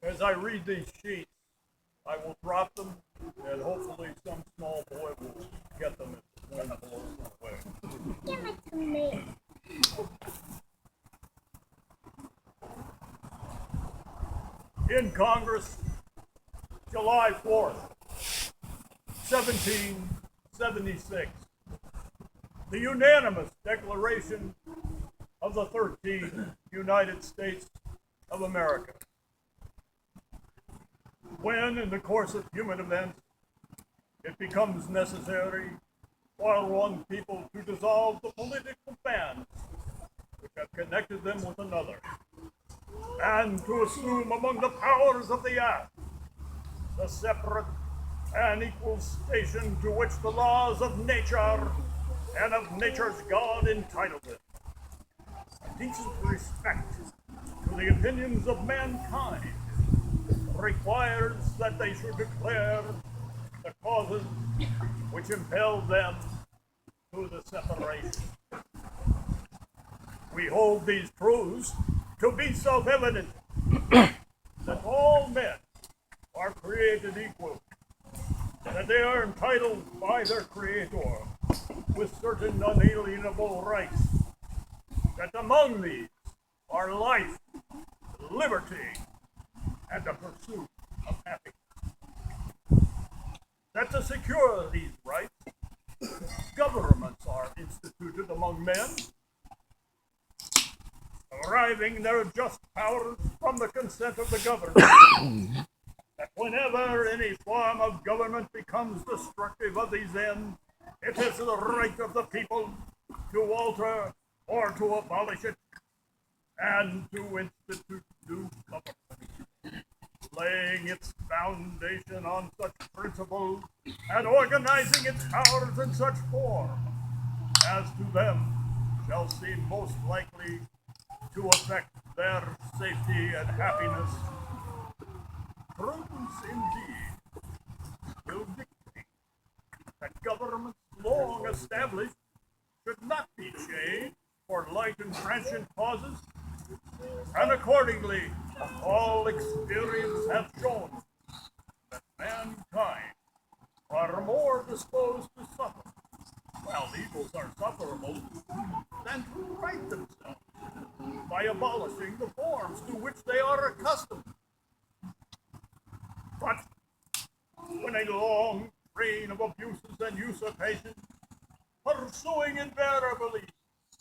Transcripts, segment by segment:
As I read these sheets, I will drop them, and hopefully some small boy will get them if the wind blows them away. Give it to me. In Congress, July 4th, 1776, the unanimous declaration of the 13 United States of America. When, in the course of human events, it becomes necessary for one people to dissolve the political bands which have connected them with another, and to assume among the powers of the earth the separate and equal station to which the laws of nature and of nature's God entitle them. A decent respect to the opinions of mankind requires that they should declare the causes which impelled them to the separation. We hold these truths to be self-evident, that all men are created equal, that they are entitled by their Creator with certain unalienable rights, that among these are life, liberty, and the pursuit of happiness. That to secure these rights, governments are instituted among men, deriving their just powers from the consent of the governed. That whenever any form of government becomes destructive of these ends, it is the right of the people to alter or to abolish it, and to institute new government, laying its foundation on such principles and organizing its powers in such form as to them shall seem most likely to affect their safety and happiness. Prudence indeed will dictate that governments long established should not be changed for light and transient causes, and accordingly all experience hath shown that mankind are more disposed to suffer, while evils are sufferable, than to right themselves by abolishing the forms to which they are accustomed. But when a long train of abuses and usurpations, pursuing invariably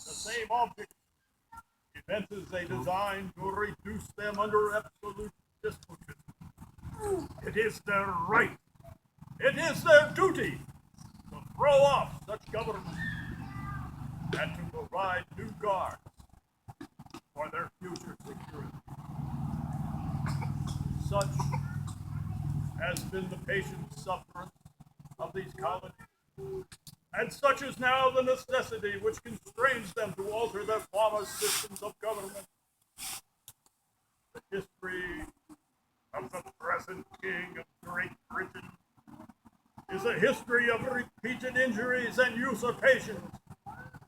the same object, evinces a design to reduce them under absolute despotism, it is their right, it is their duty to throw off such government and to provide new guards for their future security. Such has been the patient sufferance of these colonies, and such is now the necessity which constrains them to alter their former systems of government. The history of the present King of Great Britain is a history of repeated injuries and usurpations,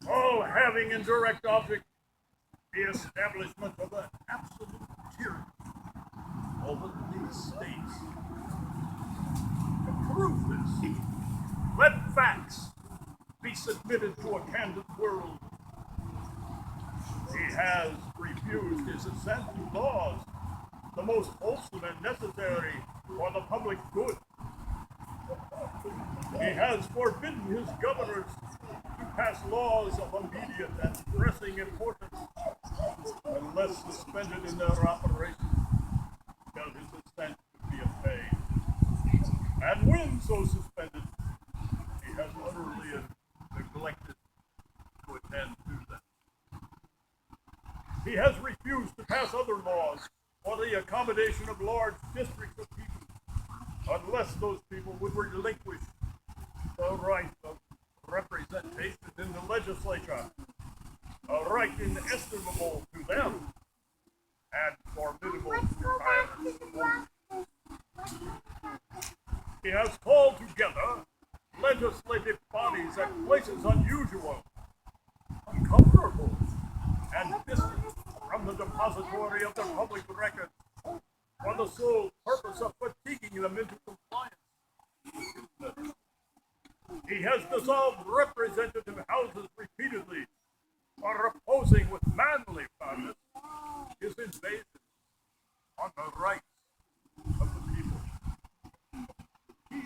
all having in direct object the establishment of an absolute tyranny over these states. To prove this, let facts be submitted to a candid world. He has refused his assent to laws, the most wholesome and necessary for the public good. He has forbidden his governors to pass laws of immediate and pressing importance unless suspended in their operation till his assent to be obtained. And when so suspended, he has utterly neglected to attend to them. He has refused to pass other laws for the accommodation of large districts of people, unless those people would relinquish the right of representation in the legislature, a right inestimable to them and formidable to tyrants. He has called together legislative bodies at places unusual, uncomfortable, and distant from the depository of the public records, for the sole purpose of fatiguing them into compliance. He has dissolved representative houses repeatedly, for opposing with manly fondness his invasion on the rights of the people. He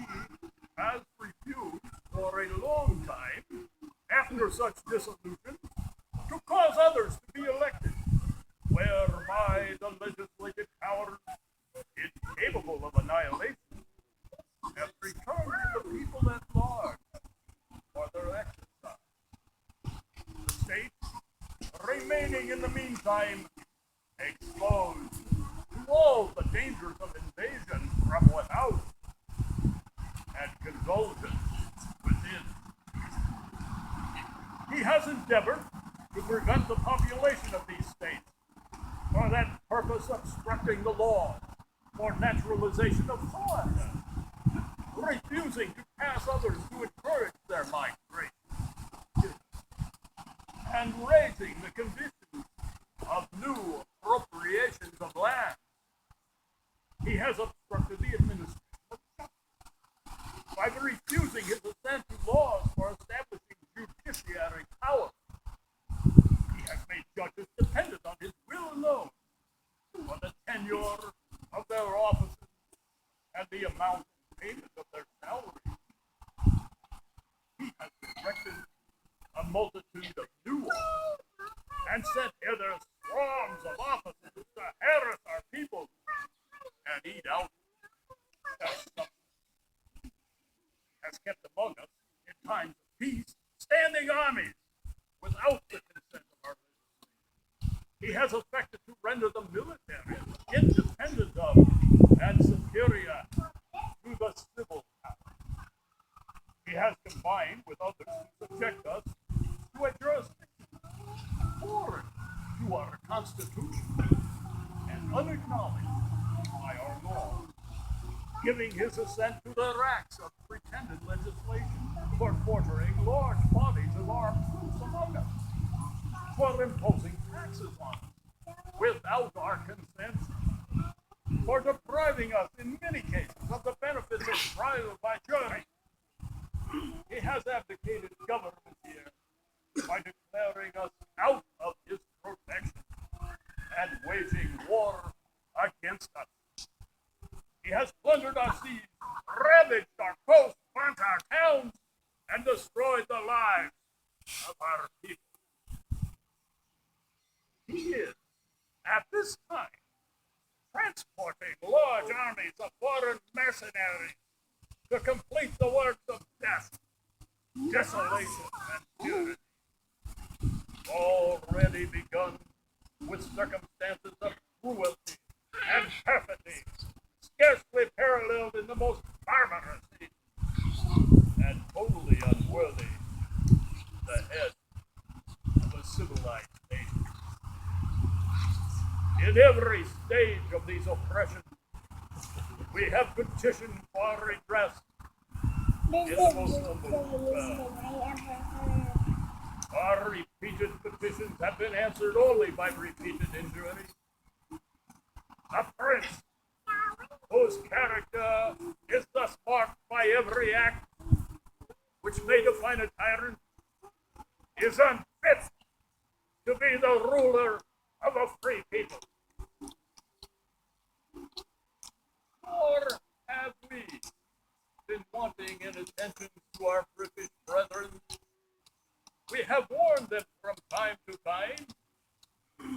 has refused for a long time, after such dissolution, to cause others to be elected, whereby the legislative powers, incapable of annihilation, have returned to the people at large for their exercise. The state, remaining in the meantime exposed to all the dangers of invasion from without and convulsion within. He has endeavored to prevent the population of these states, for that purpose obstructing the law for naturalization of foreigners, refusing to pass others to encourage their migration, and raising the conditions of new appropriations of land. He has obstructed the administration of justice by refusing his assent to laws for establishing judiciary power. He has made judges dependent on his will alone for the tenure of their offices and the amount and payment of their salaries. He has erected a multitude of new laws and sent hither swarms of officers to harass our people and eat out their substance. He has kept among us, in times of peace, standing armies without the consent of our legislature. He has effected to render the military independent of and superior to the civil power. He has combined with others to subject us to a jurisdiction foreign to our Constitution and unacknowledged by our laws, giving his assent to the acts of pretended legislation for quartering large bodies of armed troops among us, for imposing taxes on us without our consent, for depriving us in many cases of the benefits of trial by jury. He has abdicated government here by declaring us out of his protection and waging war against us. He has plundered our seas, ravaged our coasts, burnt our towns, and destroyed the lives of our people. He is, at this time, transporting large armies of foreign mercenaries to complete the works of death, desolation, and tyranny, already begun with circumstances of cruelty and perfidy, scarcely paralleled in the most barbarous ages, and totally unworthy the head of a civilized nation. In every stage of these oppressions, we have petitioned for redress in the most humble terms. Our repeated petitions have been answered only by repeated injury. A prince whose character is thus marked by every act which may define a tyrant is unfit to be the ruler of a free people. Nor have we been wanting in attention to our British brethren. We have warned them from time to time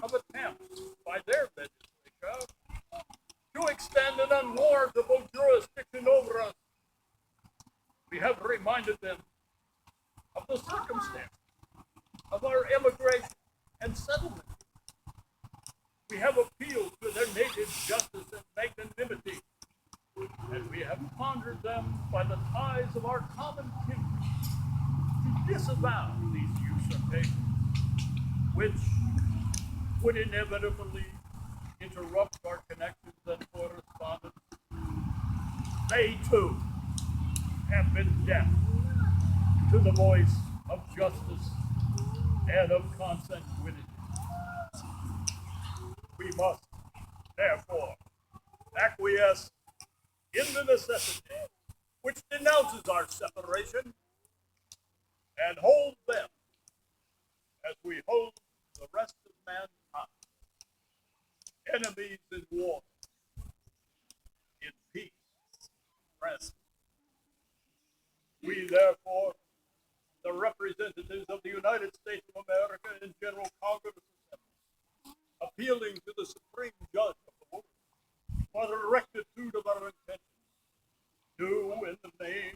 of attempts by their legislature to extend an unwarrantable jurisdiction over us. We have reminded them of the circumstance of our emigration and settlement. We have appealed to their native justice and magnanimity, and we have conjured them by the ties of our common kindred to disavow these usurpations, which would inevitably interrupt our connections and correspondence. They, too, have been deaf to the voice of justice and of consanguinity. We must, therefore, acquiesce in the necessity which denounces our separation and hold them as we hold the rest of mankind, enemies in war, in peace, friends. We therefore, the representatives of the United States of America in General Congress Assembly, appealing to the Supreme Judge of the world for the rectitude of our intentions, do in the name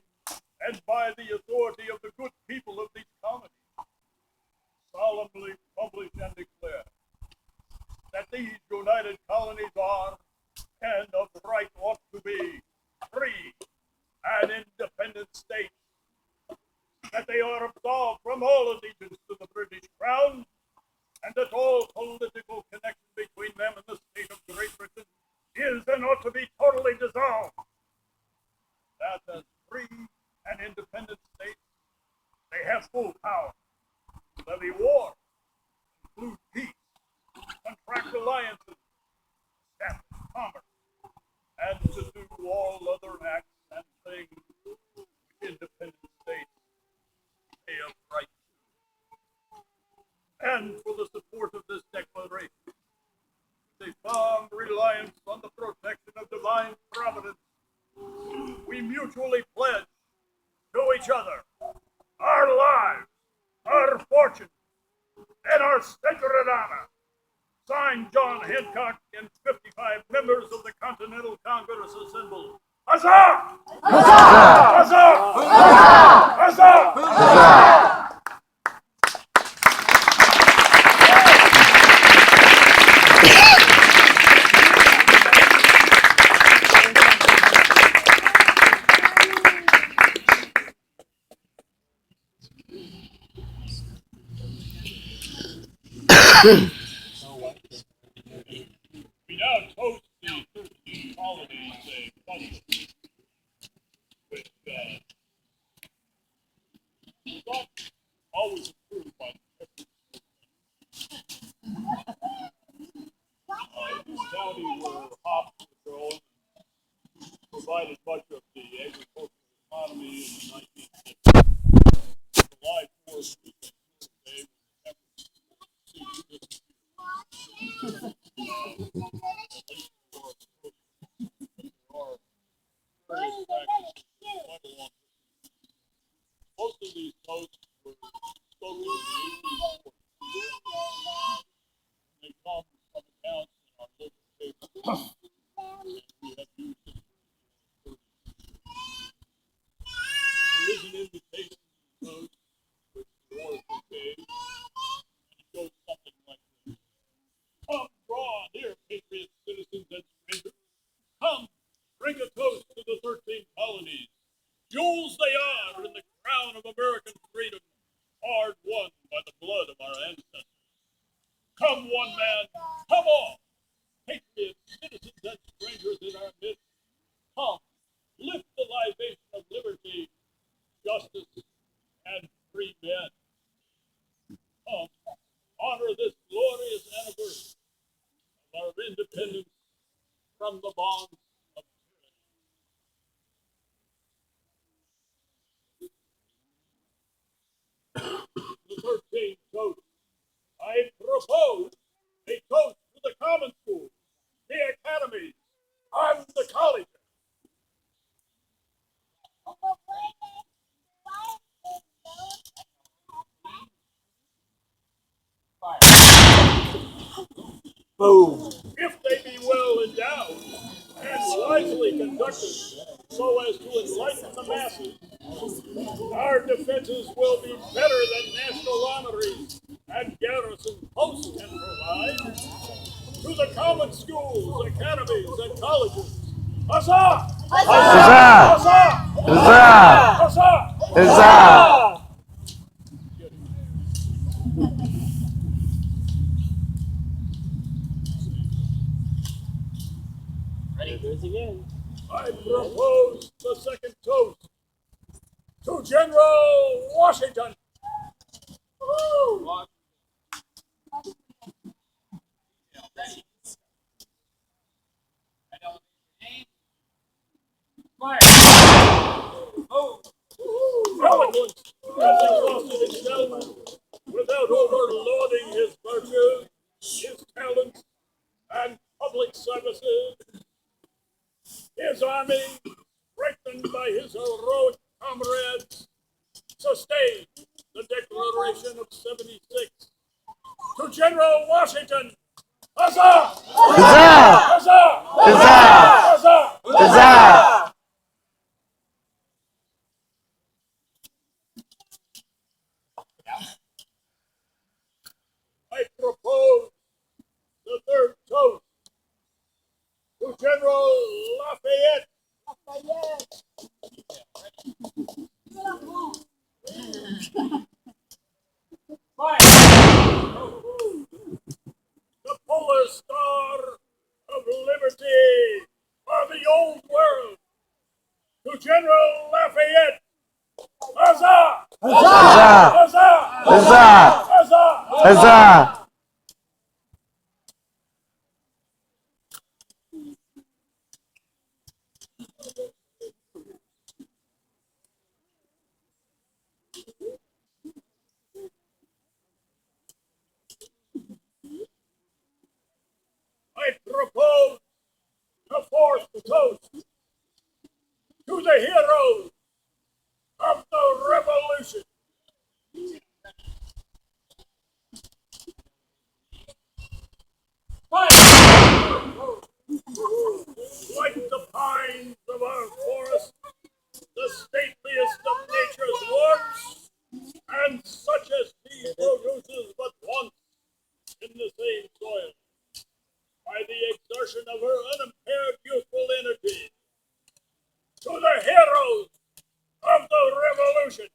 and by the authority of the good people of these colonies solemnly publish and declare that these united colonies are and of right ought to be free and independent states, that they are absolved from all allegiance to the British Crown, and that all political connection between them and the state of Great Britain is and ought to be totally dissolved. That as free and independent states, they have full power to levy war, conclude peace, contract alliances, establish commerce, and to do all other acts and things which independent states may have right to. And for the support of this declaration, with a firm reliance on the protection of divine providence, we mutually pledge to each other our lives, our fortune, and our sacred honor. Signed, John Hancock and 55 members of the Continental Congress assembled. Huzzah! Huzzah! Huzzah! Huzzah! Huzzah! We now toast the 13 colonies, a function which was not always approved by the this county were hops were grown and provided much of the agricultural economy in the 1950s. The live force was a day when the efforts most of these toasts were spoken in the 1840s. They come from accounts in our local papers, and we have used it for 30 years. There is an invitation to the toast which the oracle gave, and it goes something like this. Come, draw near, patriots, citizens, and strangers. Come, drink a toast to the 13 colonies. Jewels they are in the crown of American freedom, hard won by the blood of our ancestors. Come one man, come all, patriots, citizens, and strangers in our midst. Come, lift the libation of liberty, justice, and free men. Come, honor this glorious anniversary of our independence from the bonds of tyranny. The 13th toast. I propose a toast to the common schools, the academies, and the colleges. Boom. If they be well endowed and wisely conducted so as to enlighten the masses, our defenses will be better than national armories and garrison posts can provide. To the common schools, academies, and colleges, huzzah! Huzzah! Huzzah! Huzzah! Huzzah! Huzzah! Ready? Do it again. I propose the second toast to General Washington. Woo! Eloquence has exhausted himself without overloading his virtues, his talents, and public services. His army, strengthened by his heroic comrades, sustained the Declaration of '76. To General Washington, huzzah! Huzzah! Huzzah! Huzzah! Huzzah! Huzzah! I propose the third toast to General Lafayette. The polar star of liberty of the old world. To General Lafayette, huzzah! Huzzah! Huzzah! Huzzah! Huzzah! Huzzah! I propose the fourth toast to the heroes of the revolution. Like the pines of our forest, the stateliest of nature's works, and such as he produces but once in the same soil. By the exertion of her unimpaired youthful energy, to the heroes of the revolution.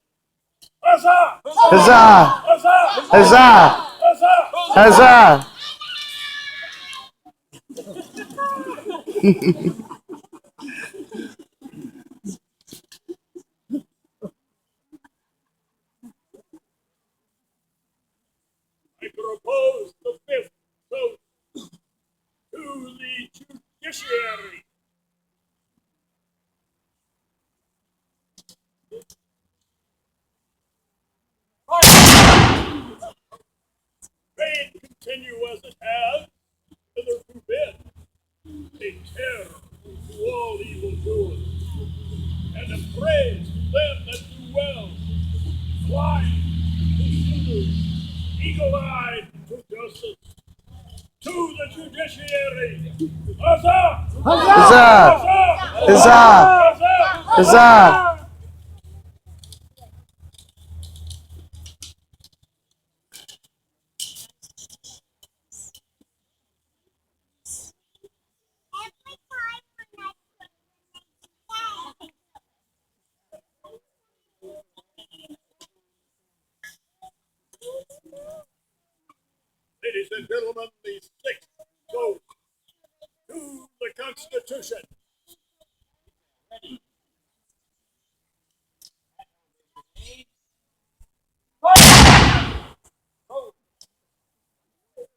Huzzah! Huzzah! Huzzah! Huzzah! Huzzah! Huzzah! I propose the fifth toast to the judiciary. May it continue as it has hitherto been, a terror to all evildoers, and a praise to them that do well, blind to sinners, eagle-eyed to justice. To the judiciary, huzzah! Huzzah! Huzzah! Huzzah! Huzzah! Huzzah! Ladies and gentlemen, the sixth toast to the Constitution.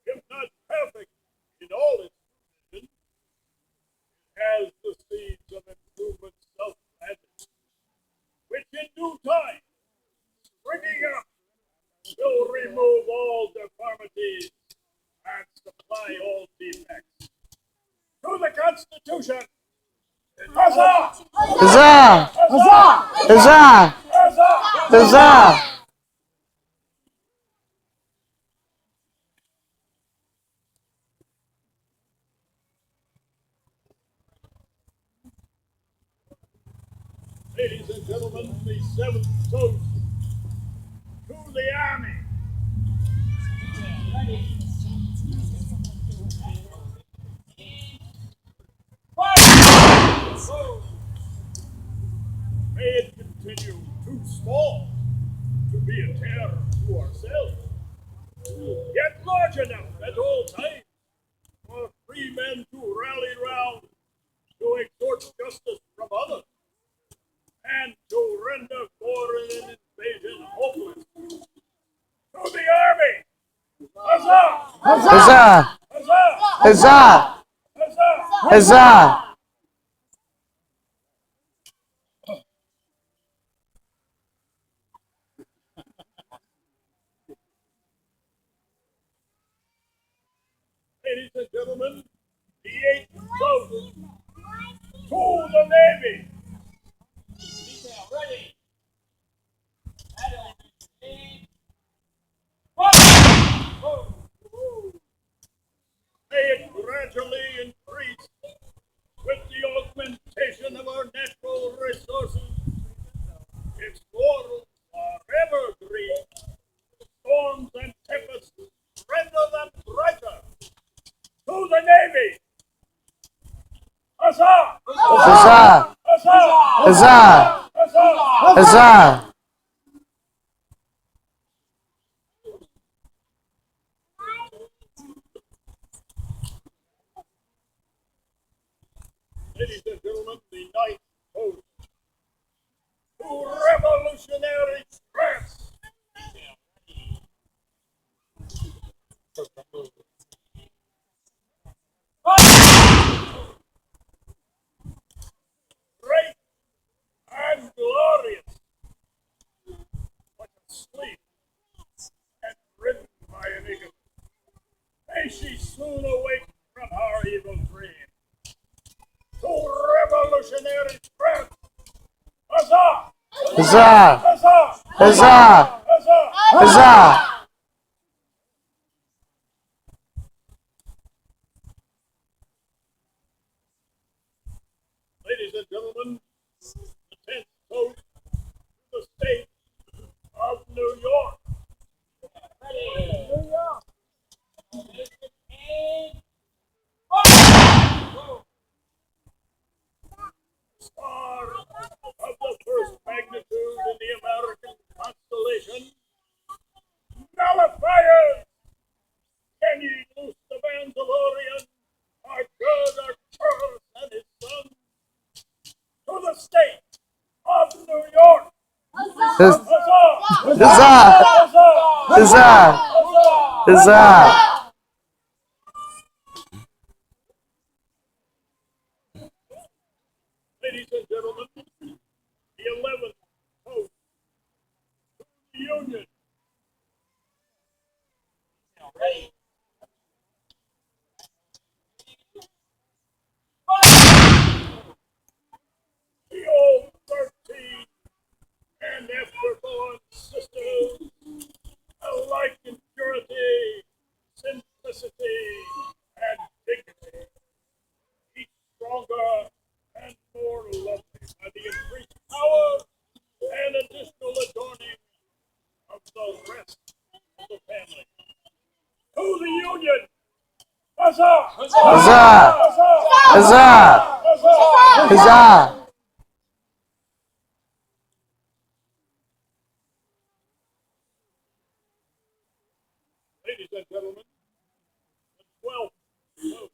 If not perfect in all its provisions, it has the seeds of improvement self-planted, which in due time, springing up, will remove all deformities and supply all defects. To the Constitution! Huzzah! Huzzah! Huzzah! Huzzah! Huzzah! Huzzah! Ladies and gentlemen, the seventh toast to the Army. May it continue too small to be a terror to ourselves, yet large enough at all times for free men to rally round to extort justice from others and to render foreign invasion hopeless. To the Army! Huzzah! Huzzah! Huzzah! Huzzah! Huzzah! Huzzah! Huzzah! Huzzah! Ladies and gentlemen, the ninth toast to revolutionary strength. Great and glorious, but asleep and ridden by an eagle. May she soon awake from her evil dream. To revolutionary strength. Huzzah! Huzzah! Huzzah! Huzzah! Huzzah! Huzzah! Ladies and gentlemen, the 10th toast to the state of New York. New York. Star of the first magnitude in the American constellation, nullifiers! Can ye loose the bands of Orion, our good Arcturus and his son, to the state of New York? Huzzah! Huzzah! Huzzah! Huzzah! Huzzah! Huzzah! Ladies and gentlemen, the 11th toast to the Union. Ready. The old 13 and afterborn sisters, alike in purity, simplicity, and dignity, each stronger and more lovely by the increased power and additional adorning of the rest of the family. To the Union! Huzzah! Huzzah! Huzzah! Huzzah! Ladies and gentlemen, the 12th toast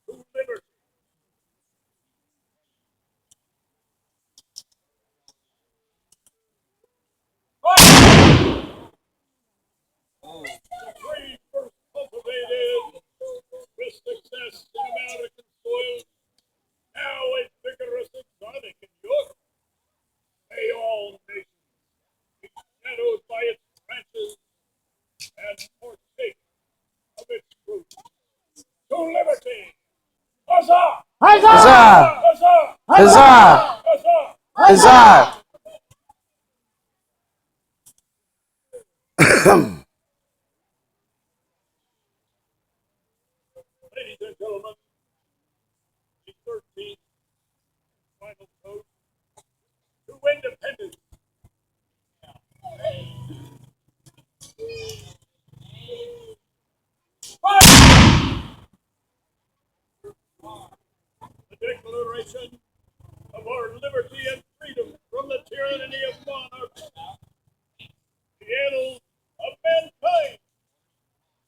to liberty. The tree first cultivated with success in American soil, now a vigorous exotic in Europe. May all nations be shadowed by its branches and partake of its fruit. To liberty! Huzzah! Huzzah! Huzzah! Huzzah! Huzzah! Huzzah! Ladies and gentlemen, the 13th final toast to independence. The declaration of our liberty and freedom from the tyranny of monarchs. The annals of mankind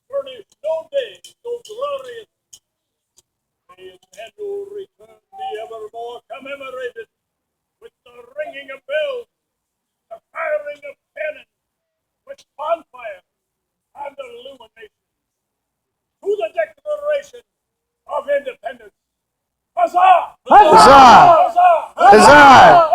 furnish no day so glorious. May its annual return be evermore commemorated with the ringing of bells, the firing of cannon, with bonfire and illumination. To the Declaration of Independence. Huzzah! Huzzah! Huzzah! Huzzah!